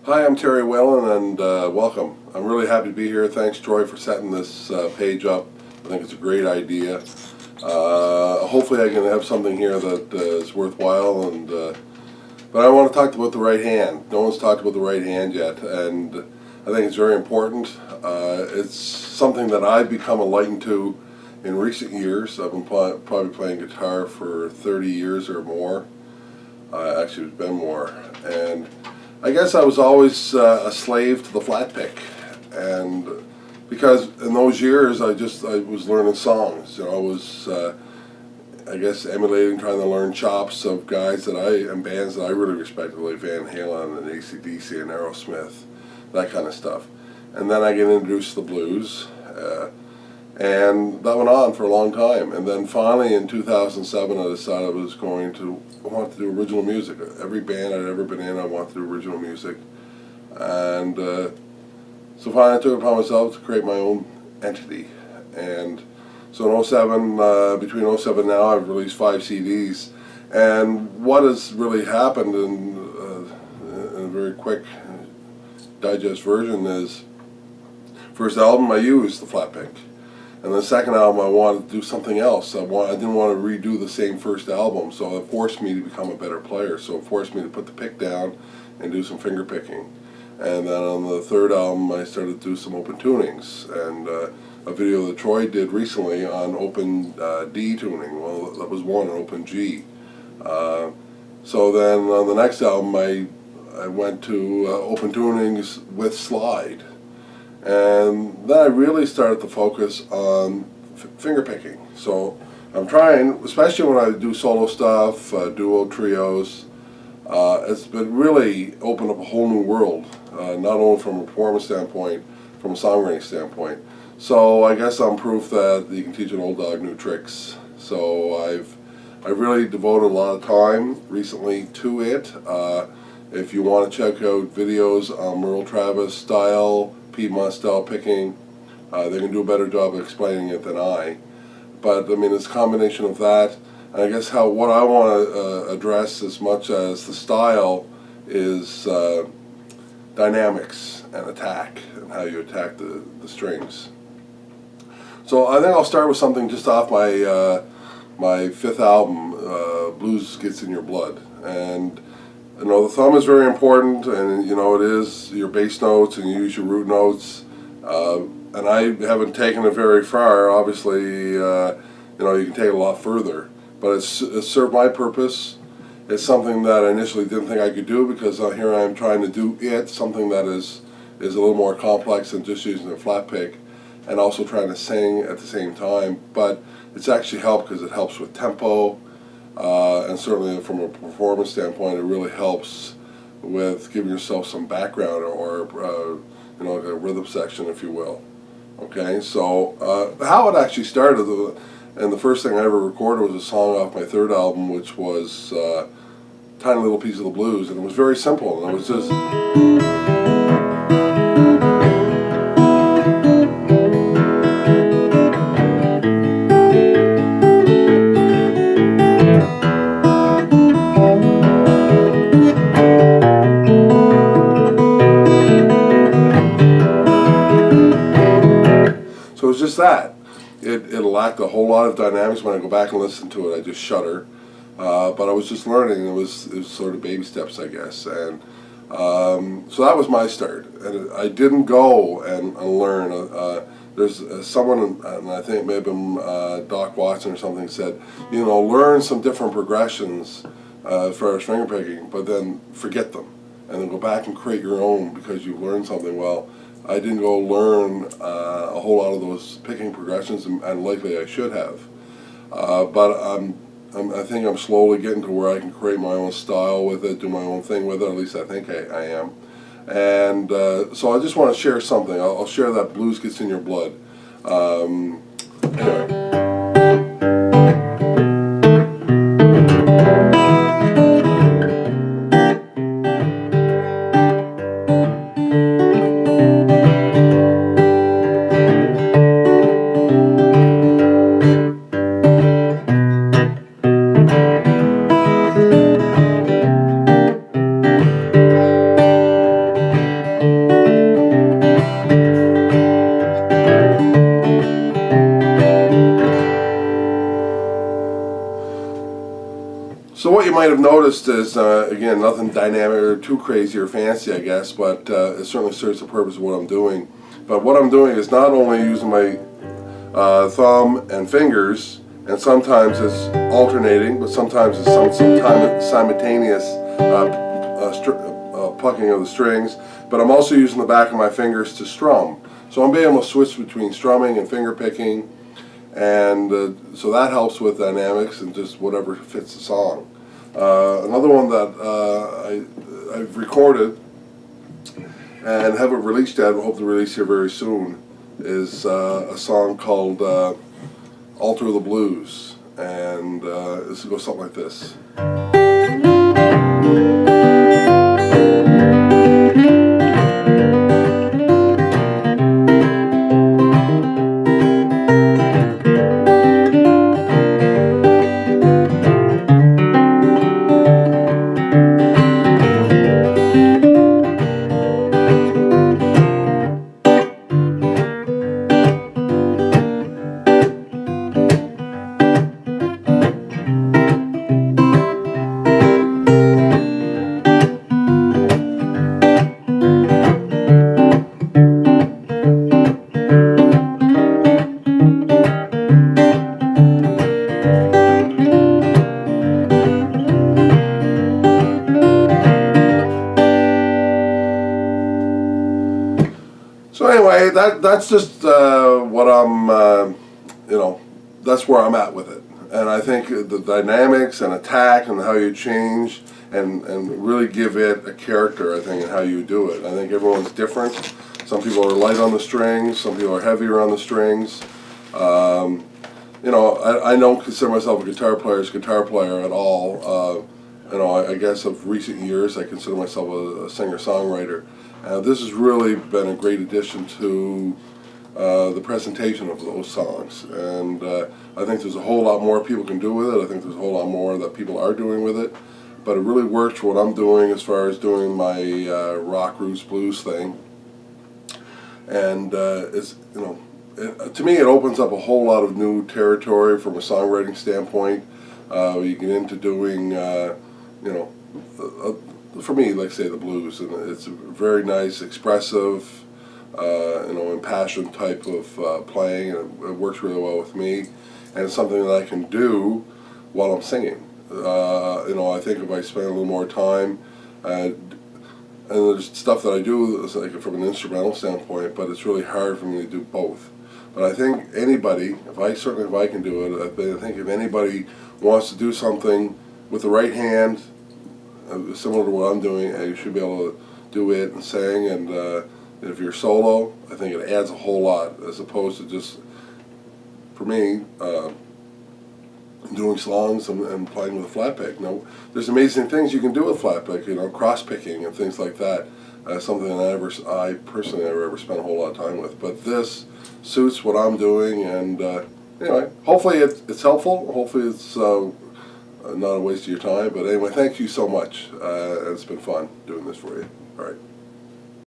Hi, I'm Terry Whalen, and welcome. I'm really happy to be here. Thanks, Troy, for setting this page up. I think it's a great idea. Hopefully I can have something here that is worthwhile, but I want to talk about the right hand. No one's talked about the right hand yet, and I think it's very important. It's something that I've become enlightened to in recent years. I've been probably playing guitar for 30 years or more. Actually, it's been more. And I guess I was always a slave to the flat pick, and because in those years I was learning songs. I was I guess emulating, trying to learn chops of guys and bands that I really respected, like Van Halen and AC/DC and Aerosmith, that kind of stuff. And then I get introduced to the blues, and that went on for a long time. And then finally in 2007 I decided I was going to want to do original music. Every band I'd ever been in, I wanted to do original music. And so finally I took it upon myself to create my own entity. And so in between 07 and now, I've released 5 CDs. And what has really happened in a very quick digest version is, first album I used the flat pick. And the second album, I wanted to do something else. I didn't want to redo the same first album, so it forced me to become a better player. So it forced me to put the pick down and do some finger picking. And then on the third album, I started to do some open tunings. And a video that Troy did recently on open D tuning, well, that was one, an open G. So then on the next album, I went to open tunings with slide. And then I really started to focus on finger picking. So I'm trying, especially when I do solo stuff, duo, trios, it's been really opened up a whole new world, not only from a performance standpoint, from a songwriting standpoint. So I guess I'm proof that you can teach an old dog new tricks. So I've really devoted a lot of time recently to it. If you want to check out videos on Merle Travis style, Piedmont style picking, they can do a better job of explaining it than I. But I mean, it's a combination of that, and I guess what I want to address as much as the style is dynamics and attack, and how you attack the strings. So I think I'll start with something just off my fifth album, Blues Gets in Your Blood. And the thumb is very important, and it is your bass notes, and you use your root notes. And I haven't taken it very far. Obviously, you can take it a lot further. But it's served my purpose. It's something that I initially didn't think I could do, because here I am trying to do something that is a little more complex than just using a flat pick, and also trying to sing at the same time. But it's actually helped because it helps with tempo. And certainly from a performance standpoint, it really helps with giving yourself some background, or like a rhythm section, if you will. Okay, so how it actually started, and the first thing I ever recorded was a song off my third album, which was Tiny Little Piece of the Blues, and it was very simple, and it was just... So it was just that. It lacked a whole lot of dynamics. When I go back and listen to it, I just shudder. But I was just learning. It was sort of baby steps, I guess. And so that was my start. And I didn't go and learn. There's someone, and I think it may have been Doc Watson or something, said, learn some different progressions for finger picking, but then forget them, and then go back and create your own because you've learned something. Well, I didn't go learn a whole lot of those picking progressions, and likely I should have. But I think I'm slowly getting to where I can create my own style with it, do my own thing with it. At least I think I am. And so I just want to share something. I'll share that Blues Gets in Your Blood. Anyway. noticed is, again, nothing dynamic or too crazy or fancy, I guess, but it certainly serves the purpose of what I'm doing. But what I'm doing is not only using my thumb and fingers, and sometimes it's alternating, but sometimes it's sometimes simultaneous plucking of the strings, but I'm also using the back of my fingers to strum. So I'm being able to switch between strumming and finger picking, and so that helps with dynamics and just whatever fits the song. Another one that I've recorded and haven't released yet, but hope to release here very soon, is a song called Altar of the Blues, and this will go something like this. So anyway, that's just what I'm, that's where I'm at with it. And I think the dynamics and attack and how you change and really give it a character, I think, and how you do it. I think everyone's different. Some people are light on the strings, some people are heavier on the strings. I don't consider myself a guitar player at all. I guess of recent years I consider myself a singer-songwriter. This has really been a great addition to the presentation of those songs, and I think there's a whole lot more people can do with it. I think there's a whole lot more that people are doing with it, but it really works for what I'm doing as far as doing my rock, roots, blues thing. And to me it opens up a whole lot of new territory from a songwriting standpoint. You get into doing, for me, like say the blues, and it's a very nice, expressive, impassioned type of playing, and it works really well with me, and it's something that I can do while I'm singing. I think if I spend a little more time, and there's stuff that I do like from an instrumental standpoint, but it's really hard for me to do both. But I think anybody, if I can do it, I think if anybody wants to do something with the right hand, similar to what I'm doing, you should be able to do it and sing. And if you're solo, I think it adds a whole lot, as opposed to just, for me, doing songs and playing with a flat pick. There's amazing things you can do with flat pick, cross picking and things like that. Something that I personally never ever spent a whole lot of time with. But this suits what I'm doing, and anyway, hopefully it's helpful. Hopefully it's not a waste of your time. But anyway, thank you so much. It's been fun doing this for you. All right.